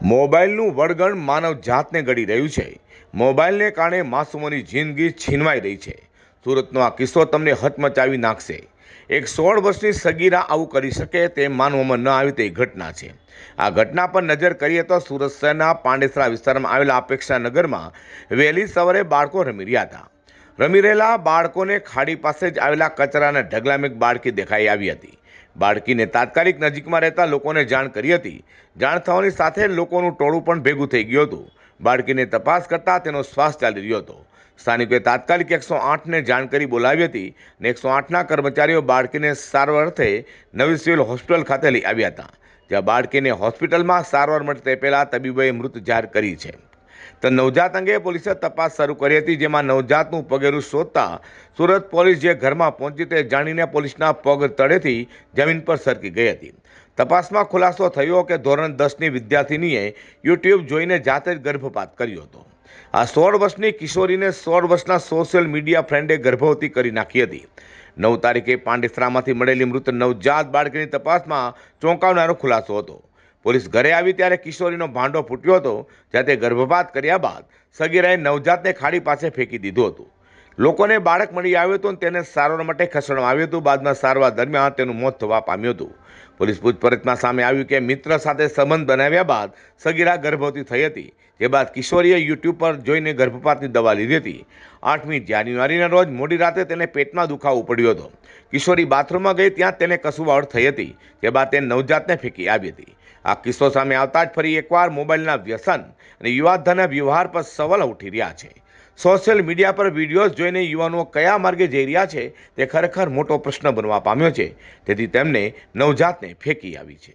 મોબાઈલનું વળગણ માનવ જાતને ગળી રહ્યું છે। મોબાઈલને કારણે માસૂમોની જિંદગી છીનવાઈ રહી છે। સુરતનો આ કિસ્સો તમને હચમચાવી નાખશે। એક 16 વર્ષની સગીરા આવું કરી શકે તે માનવામાં ન આવે તેવી ઘટના છે। આ ઘટના પર નજર કરીએ તો સુરત શહેરના પાંડેસરા વિસ્તારમાં આવેલા અપેક્ષા નગરમાં વહેલી સવારે બાળકો રમી રહ્યા હતા। રમી રહેલા બાળકોને ખાડી પાસે જ આવેલા કચરાના ઢગલામાં એક બાળકી દેખાઈ આવી હતી। બાળકીને તાત્કાલિક નજીકમાં રહેતા લોકોને જાણ કરી હતી। જાણ થવાની સાથે લોકોનું ટોળું પણ ભેગું થઈ ગયું હતું। બાળકીને તપાસ કરતા તેનો શ્વાસ ચાલી રહ્યો હતો। સ્થાનિકોએ તાત્કાલિક 108ને જાણ કરી બોલાવી હતી અને 108ના કર્મચારીઓ બાળકીને સારવાર અર્થે નવી સિવિલ હોસ્પિટલ ખાતે લઈ આવ્યા હતા, જ્યાં બાળકીને હોસ્પિટલમાં સારવાર મળે તે પહેલા તબીબોએ મૃત જાહેર કરી છે। તો નવજાત અંગે પોલીસે તપાસ શરૂ કરી હતી, જેમાં નવજાતનું પગેરું શોધતા સુરત પોલીસ જે ઘરમાં પહોંચી તે જાણીને પોલીસના પગ તળેથી જમીન પર સરકી ગઈ હતી। તપાસમાં ખુલાસો થયો કે ધોરણ 10ની વિદ્યાર્થિનીએ યુટ્યુબ જોઈને જાતે જ ગર્ભપાત કર્યો હતો। આ 16 વર્ષની કિશોરીને 16 વર્ષના સોશિયલ મીડિયા ફ્રેન્ડે ગર્ભવતી કરી નાખી હતી। 9 તારીખે પાંડેસરામાંથી મળેલી મૃત નવજાત બાળકીની તપાસમાં ચોંકાવનારો ખુલાસો હતો। પોલીસ ઘરે આવી ત્યારે કિશોરીનો ભાંડો ફૂટ્યો હતો, જ્યાં તે ગર્ભપાત કર્યા બાદ સગીરાએ નવજાતને ખાડી પાસે ફેંકી દીધું હતું। લોકોને બાળક મળી આવ્યું હતું અને તેને સારવાર માટે ખસેડવામાં આવ્યું હતું। બાદમાં સારવાર દરમિયાન તેનું મોત થવા પામ્યું હતું। પોલીસ પૂછપરછમાં સામે આવ્યું કે મિત્ર સાથે સંબંધ બનાવ્યા બાદ સગીરા ગર્ભવતી થઈ હતી, જે બાદ કિશોરીએ યુટ્યુબ પર જોઈને ગર્ભપાતની દવા લીધી હતી। 8મી જાન્યુઆરીના રોજ મોડી રાતે તેને પેટમાં દુખાવો પડ્યો હતો। કિશોરી બાથરૂમમાં ગઈ, ત્યાં તેને કસુવાવડ થઈ હતી, જે બાદ તે નવજાતને ફેંકી આવી હતી। આ કિસ્સો સામે આવતા જ ફરી એકવાર મોબાઈલના વ્યસન અને યુવાધનના વ્યવહાર પર સવાલ ઉઠી રહ્યા છે। સોશિયલ મીડિયા પર વિડીયોઝ જોઈને યુવાનો કયા માર્ગે જઈ રહ્યા છે તે ખરેખર મોટો પ્રશ્ન બનવા પામ્યો છે। તેથી તેમને નવજાતને ફેંકી આવી છે।